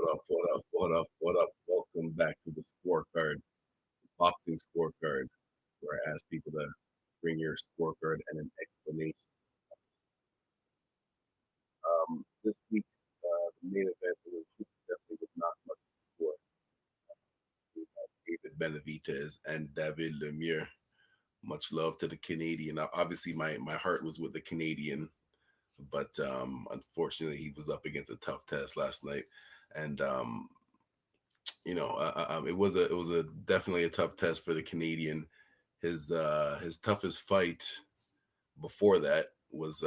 What up? What up? What up? What up? Welcome back to the scorecard, boxing scorecard, where I ask people to bring your scorecard and an explanation. This week, the main event was definitely was not much to score. We had David Benavidez and David Lemieux. Much love to the Canadian. Obviously, my heart was with the Canadian, but unfortunately, he was up against a tough test last night, and it was a definitely a tough test for the Canadian. His toughest fight before that was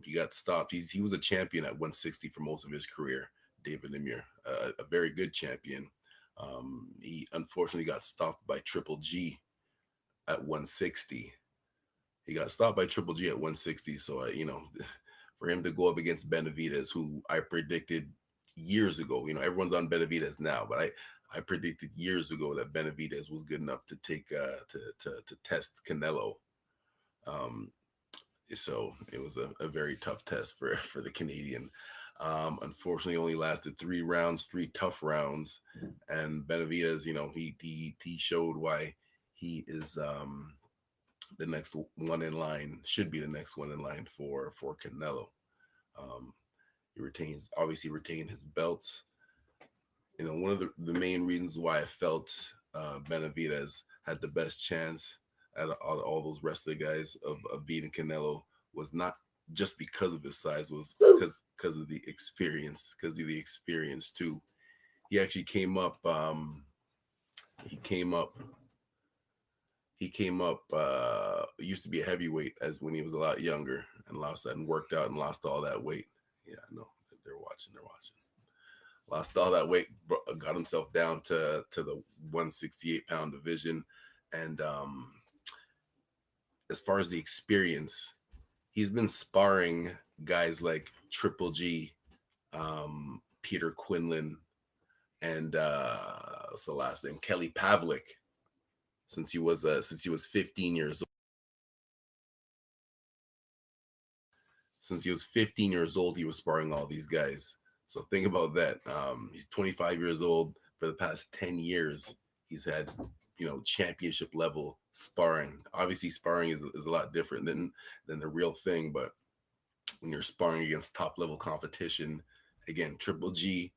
he got stopped. He was a champion at 160 for most of his career. David Lemieux, a very good champion. He unfortunately got stopped by Triple G at 160. He got stopped by Triple G at 160. So for him to go up against Benavidez, who I predicted years ago. Everyone's on Benavidez now, but I predicted years ago that Benavidez was good enough to take to test Canelo. Um, so it was a very tough test for the Canadian. Unfortunately, only lasted 3 rounds, 3 tough rounds, and Benavidez, he showed why he is the next one in line, should be the next one in line for Canelo. Um, he obviously retained his belts. One of the main reasons why I felt Benavidez had the best chance out of all those rest of the guys of beating Canelo was not just because of his size, was because of the experience, too. He actually came up. He came up. He came up. Used to be a heavyweight as when he was a lot younger, and lost that and worked out and lost all that weight. Yeah, I know they're watching. They're watching. Lost all that weight, got himself down to the 168-pound division, and as far as the experience, he's been sparring guys like Triple G, Peter Quinlan, and what's the last name? Kelly Pavlik, since he was 15 years old. Since he was 15 years old, he was sparring all these guys. So think about that. He's 25 years old. For the past 10 years, he's had, championship level sparring. Obviously, sparring is a lot different than the real thing. But when you're sparring against top level competition, again, Triple G,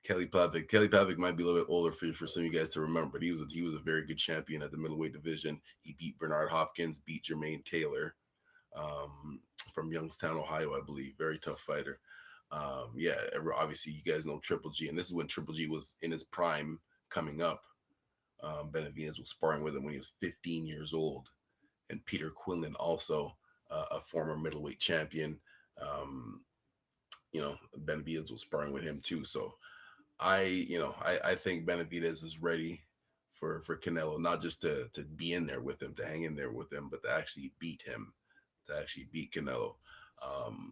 Kelly Pavlik. Kelly Pavlik might be a little bit older for some of you guys to remember, but he was a very good champion at the middleweight division. He beat Bernard Hopkins, beat Jermaine Taylor. From Youngstown, Ohio, I believe. Very tough fighter. Obviously, you guys know Triple G, and this is when Triple G was in his prime coming up. Benavidez was sparring with him when he was 15 years old, and Peter Quinlan, also a former middleweight champion. Benavidez was sparring with him too. So I think Benavidez is ready for Canelo, not just to be in there with him, to hang in there with him, but to actually beat him, to actually beat Canelo.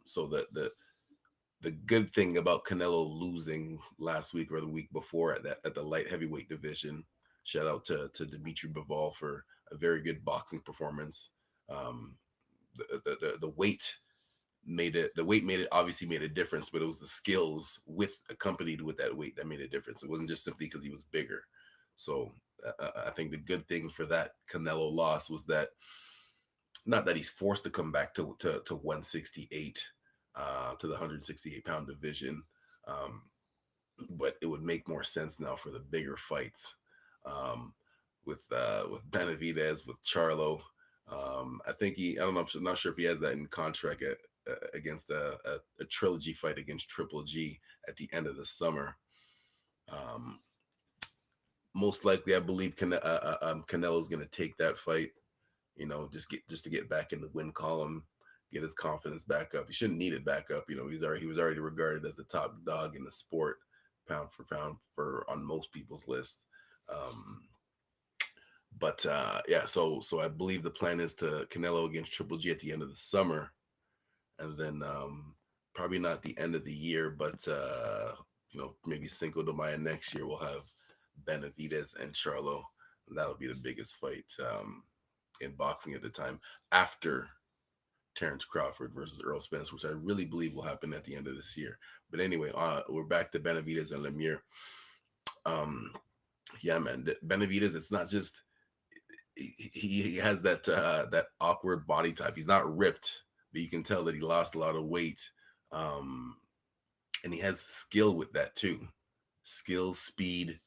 So that the good thing about Canelo losing last week or the week before at the light heavyweight division, shout out to Dimitri Bivol for a very good boxing performance. The weight made it. The weight obviously made a difference, but it was the skills accompanied with that weight that made a difference. It wasn't just simply because he was bigger. So I think the good thing for that Canelo loss was that, not that he's forced to come back to 168, to the 168-pound division, but it would make more sense now for the bigger fights, with Benavidez, with Charlo. I think I don't know. I'm not sure if he has that in contract against a trilogy fight against Triple G at the end of the summer. Most likely, I believe Canelo's going to take that fight. Just to get back in the win column, get his confidence back up. He shouldn't need it back up. He was already regarded as the top dog in the sport, pound for pound, on most people's list. So I believe the plan is to Canelo against Triple G at the end of the summer, and then probably not the end of the year, but maybe Cinco de Mayo next year we'll have Benavidez and Charlo, and that'll be the biggest fight in boxing at the time, after Terrence Crawford versus Earl Spence, which I really believe will happen at the end of this year. But anyway, we're back to Benavidez and Lemieux. Yeah, man, Benavidez. It's not just he has that awkward body type. He's not ripped, but you can tell that he lost a lot of weight, um, and he has skill with that too. Skill, speed,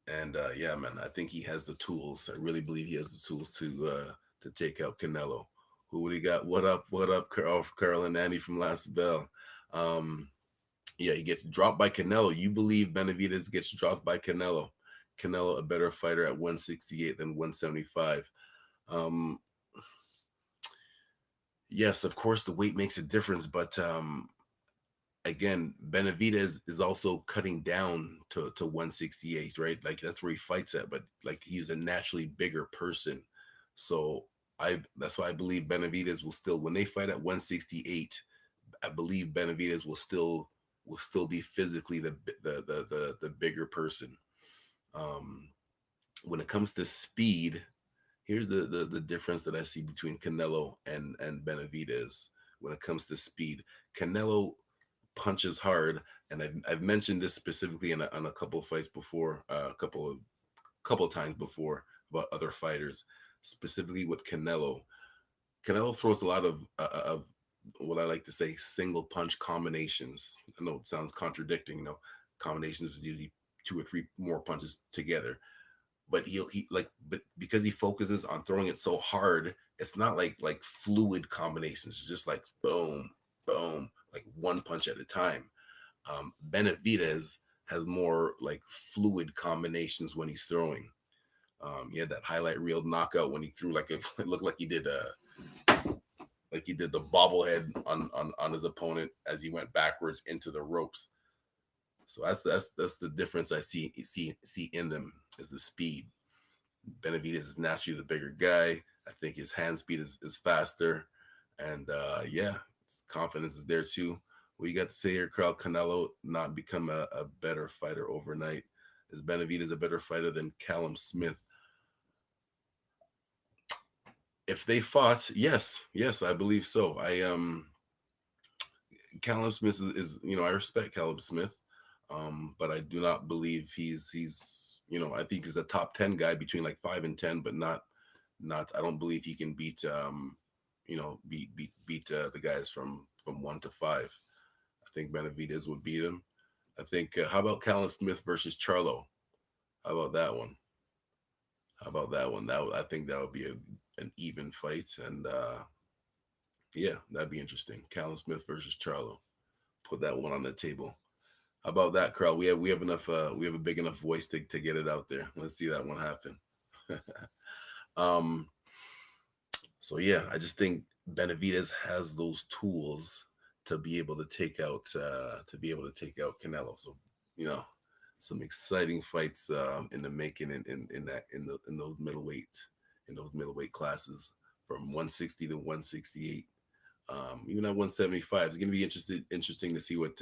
and yeah, man, I think he has the tools. I really believe he has the tools to take out Canelo. Who would he got? What up? What up, Carl and Andy from Last Bell? Um, yeah, he gets dropped by Canelo. You believe Benavidez gets dropped by Canelo? Canelo a better fighter at 168 than 175. Um, yes, of course, the weight makes a difference, but again, Benavidez is also cutting down to 168, right? Like that's where he fights at, but like he's a naturally bigger person. So that's why I believe Benavidez will still, when they fight at 168, I believe Benavidez will still be physically the bigger person. Um, when it comes to speed, here's the difference that I see between Canelo and Benavidez. When it comes to speed, Canelo punches hard, and I've mentioned this specifically on a couple of fights before, a couple of times before about other fighters, specifically with Canelo. Canelo throws a lot of what I like to say single punch combinations. I know it sounds contradicting, combinations is usually two or three more punches together. But but because he focuses on throwing it so hard, it's not like fluid combinations. It's just like boom, boom, like one punch at a time. Benavidez has more like fluid combinations when he's throwing. He had that highlight reel knockout when he threw it looked like he did the bobblehead on his opponent as he went backwards into the ropes. So that's the difference I see in them is the speed. Benavidez is naturally the bigger guy. I think his hand speed is faster, and yeah, his confidence is there too. What you got to say here, Carl? Canelo not become a better fighter overnight. Is Benavidez a better fighter than Callum Smith? If they fought, yes, I believe so. Callum Smith is I respect Callum Smith, but I do not believe he's I think he's a top 10 guy between like 5 and 10, but not I don't believe he can beat the guys from 1 to 5. I think Benavidez would beat him. I think how about Callum Smith versus Charlo? How about that one? How about that one? I think that would be an even fight, and yeah, that'd be interesting. Callum Smith versus Charlo. Put that one on the table. How about that, Carl? We have enough. We have a big enough voice to get it out there. Let's see that one happen. um. So yeah, I just think Benavidez has those tools to be able to take out Canelo. So some exciting fights in the making in those middleweight classes from 160 to 168. Even at 175, it's going to be interesting to see what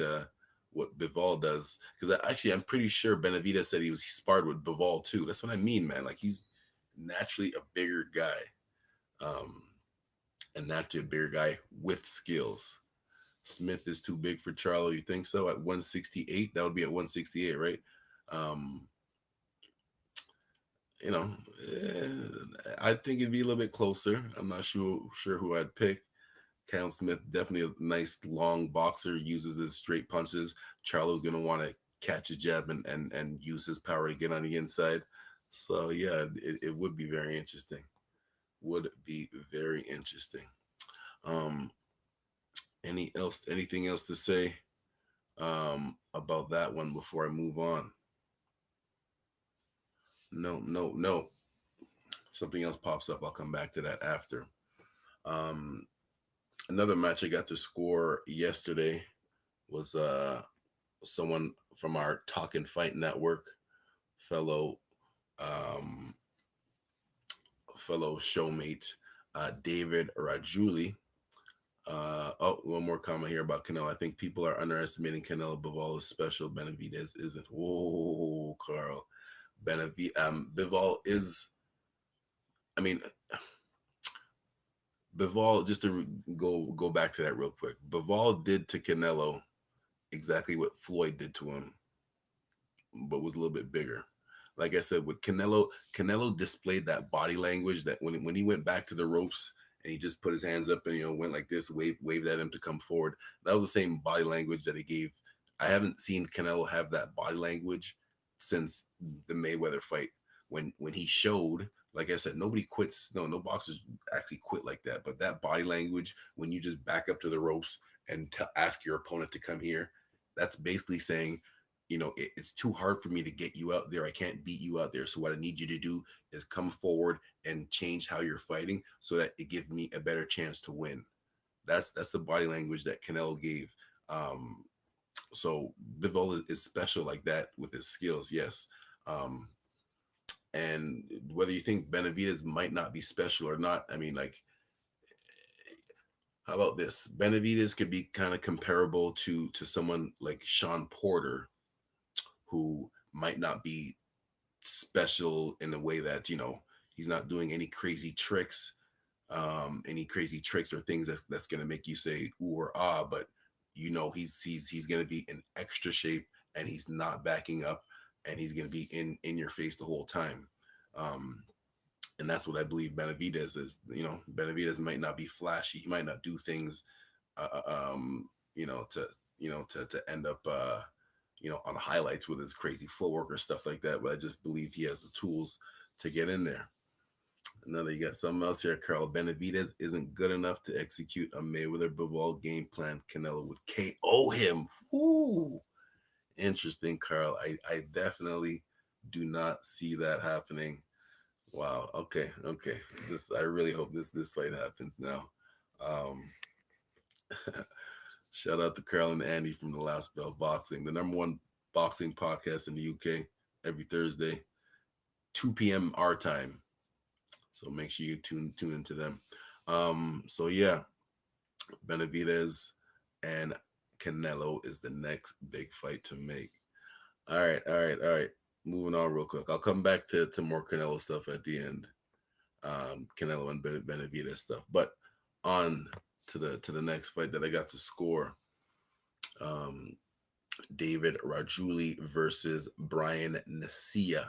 Bivol does, because I'm pretty sure Benavidez said he sparred with Bivol too. That's what I mean, man. Like he's naturally a bigger guy, um, and naturally a bigger guy with skills. Smith is too big for Charlo. You think so? At 168, that would be at 168, right? Um, you know, I think it'd be a little bit closer. I'm not sure who I'd pick. Cam Smith, definitely a nice long boxer, uses his straight punches. Charlo's gonna want to catch a jab and use his power to get on the inside. So yeah, it would be very interesting. Would be very interesting. Um, anything else to say about that one before I move on? No, no, no. If something else pops up, I'll come back to that after. Um, Another match I got to score yesterday was someone from our Talkin Fight network, fellow um, fellow showmate, David Rajuili. One more comment here about Canelo. I think people are underestimating Canelo. Bivol is special. Benavidez isn't. Whoa, Carl. Bivol is. I mean, Bivol, just to go back to that real quick. Bivol did to Canelo exactly what Floyd did to him, but was a little bit bigger. Like I said, with Canelo displayed that body language that when he went back to the ropes and he just put his hands up and went like this, waved at him to come forward. That was the same body language that he gave. I haven't seen Canelo have that body language since the Mayweather fight. When he showed, like I said, nobody quits. No boxers actually quit like that. But that body language, when you just back up to the ropes and ask your opponent to come here, that's basically saying, it's too hard for me to get you out there. I can't beat you out there. So what I need you to do is come forward and change how you're fighting so that it gives me a better chance to win. That's the body language that Canelo gave. So Bivol is special like that with his skills, yes. And whether you think Benavidez might not be special or not, I mean, like, how about this? Benavidez could be kind of comparable to someone like Sean Porter, who might not be special in a way that he's not doing any crazy tricks or things that's going to make you say ooh or ah, but he's going to be in extra shape, and he's not backing up, and he's going to be in your face the whole time. And that's what I believe Benavidez is. Benavidez might not be flashy, he might not do things to end up on highlights with his crazy footwork or stuff like that, but I just believe he has the tools to get in there. Another, you got something else here, Carl. Benavidez isn't good enough to execute a Mayweather Bivol game plan. Canelo would KO him. Ooh, interesting, Carl. I definitely do not see that happening. Wow. Okay. I really hope this fight happens now. Um, Shout out to Carl and Andy from the Last Bell Boxing, the number one boxing podcast in the UK, every Thursday, 2 p.m. our time. So make sure you tune into them. So yeah, Benavidez and Canelo is the next big fight to make. All right. Moving on real quick. I'll come back to more Canelo stuff at the end. Canelo and Benavidez stuff. But on to the next fight that I got to score. David Rajuili versus Brian Nasia.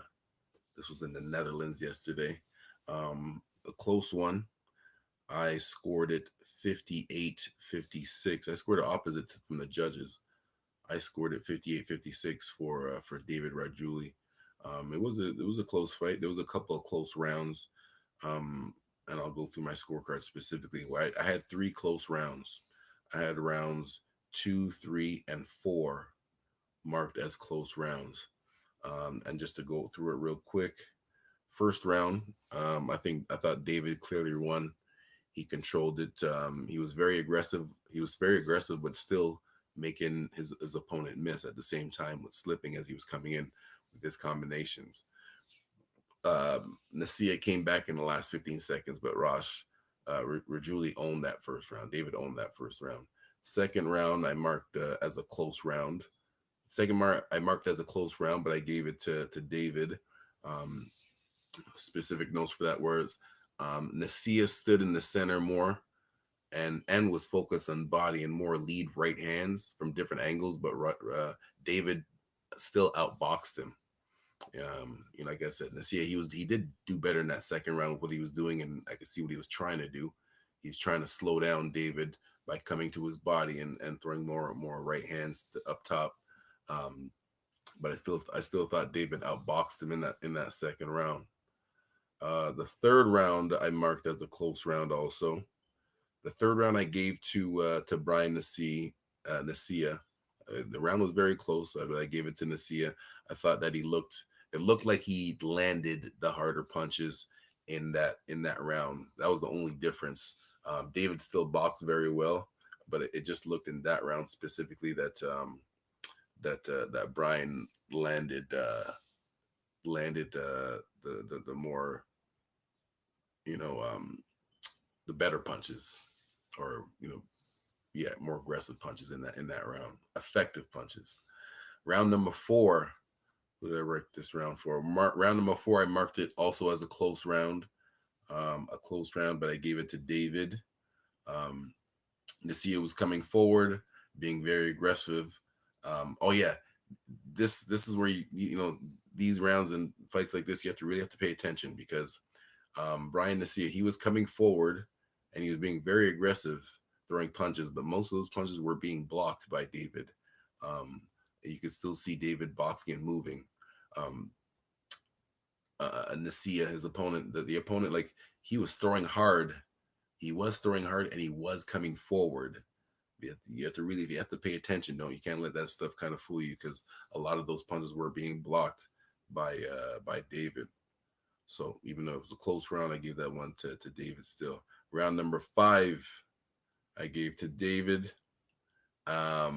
This was in the Netherlands yesterday. A close one. I scored it 58-56. I scored the opposite from the judges. I scored it 58-56 for David Rajuili. It was a close fight. There was a couple of close rounds. And I'll go through my scorecard specifically. I had 3 close rounds. I had rounds 2, 3, and 4 marked as close rounds. And just to go through it real quick, first round, I thought David clearly won. He controlled it. He was very aggressive. But still making his opponent miss at the same time with slipping as he was coming in with his combinations. Nasia came back in the last 15 seconds, but Rajuili owned that first round. David owned that first round. Second round, I marked as a close round. I marked as a close round, but I gave it to David. Specific notes for that was Nasia stood in the center more and was focused on body and more lead right hands from different angles, but David still outboxed him. Like I said, Nasia, he did do better in that second round with what he was doing, and I could see what he was trying to do. He's trying to slow down David by coming to his body and throwing more right hands up top. But I still thought David outboxed him in that second round. The third round I marked as a close round also. The third round I gave to Brian Nasia. The round was very close, but I gave it to Nasia. I thought that it looked like he landed the harder punches in that round. That was the only difference. David still boxed very well, but it just looked in that round specifically that Brian landed the more the better punches, or more aggressive punches in that round, effective punches. Round number 4, what did I write this round for? Round number 4, I marked it also as a close round, but I gave it to David. Um, Nasia was coming forward, being very aggressive. Oh yeah, this is where you know these rounds and fights like this, you have to really have to pay attention because Brian Nasia, he was coming forward and he was being very aggressive, throwing punches, but most of those punches were being blocked by David. Um, you could still see David boxing and moving. Um, Nasia, his opponent, the opponent, like he was throwing hard. He was throwing hard and he was coming forward. You have to really, you have to pay attention. Don't, you can't let that stuff kind of fool you because a lot of those punches were being blocked by David. So even though it was a close round, I gave that one to David still. Round number 5, I gave to David. I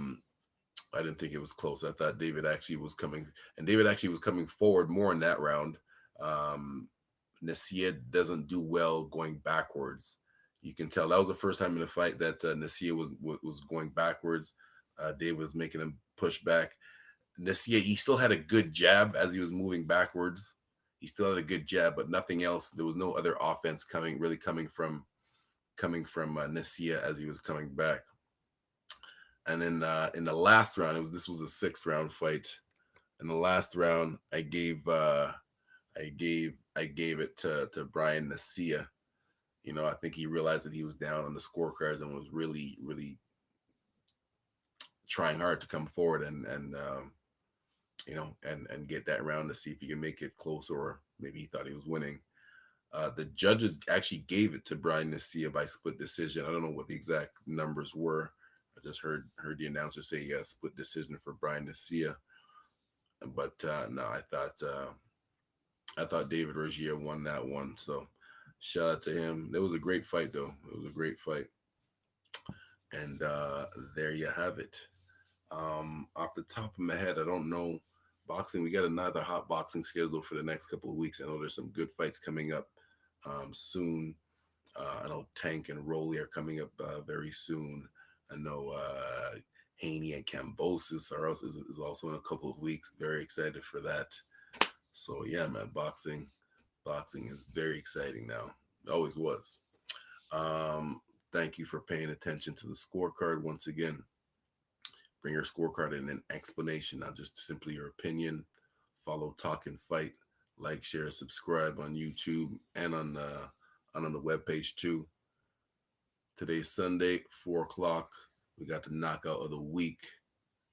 didn't think it was close. I thought David actually was coming, and David actually was coming forward more in that round. Nasia doesn't do well going backwards. You can tell that was the first time in the fight that Nasia was going backwards. David was making him push back. Nasia, he still had a good jab as he was moving backwards. He still had a good jab, but nothing else. There was no other offense coming from Nasia as he was coming back. And then in the last round, this was a 6th round fight. In the last round, I gave it to Brian Nasia. You know, I think he realized that he was down on the scorecards and was really trying hard to come forward and you know and get that round to see if he can make it close, or maybe he thought he was winning. The judges actually gave it to Brian Nasia by split decision. I don't know what the exact numbers were. I just heard the announcer say split decision for Brian Nasia. But no, I thought David Rajuili won that one. So shout out to him. It was a great fight, though. It was a great fight. And there you have it. Off the top of my head, I don't know boxing. We got another hot boxing schedule for the next couple of weeks. I know there's some good fights coming up soon. I know Tank and Rolly are coming up very soon. I know Haney and Cambosis is also in a couple of weeks. Very excited for that. So yeah, man, boxing is very exciting now. It always was. Thank you for paying attention to the scorecard once again. Bring your scorecard in an explanation, not just simply your opinion. Follow Talkin Fight, like, share, subscribe on YouTube and on the webpage too. Today's Sunday, 4:00. We got the knockout of the week.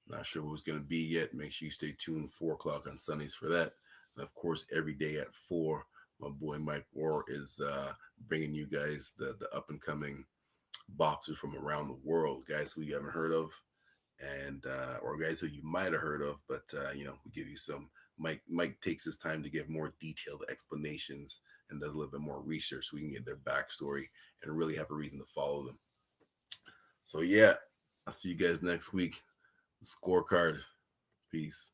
Not sure who it's going to be yet. Make sure you stay tuned 4:00 on Sundays for that. And of course, every day at 4, my boy Mike War is bringing you guys the up and coming boxers from around the world, guys who you haven't heard of, and or guys who you might have heard of, but you know, we give you some. Mike takes his time to give more detailed explanations and does a little bit more research so we can get their backstory and really have a reason to follow them. So yeah, I'll see you guys next week. Scorecard. Peace.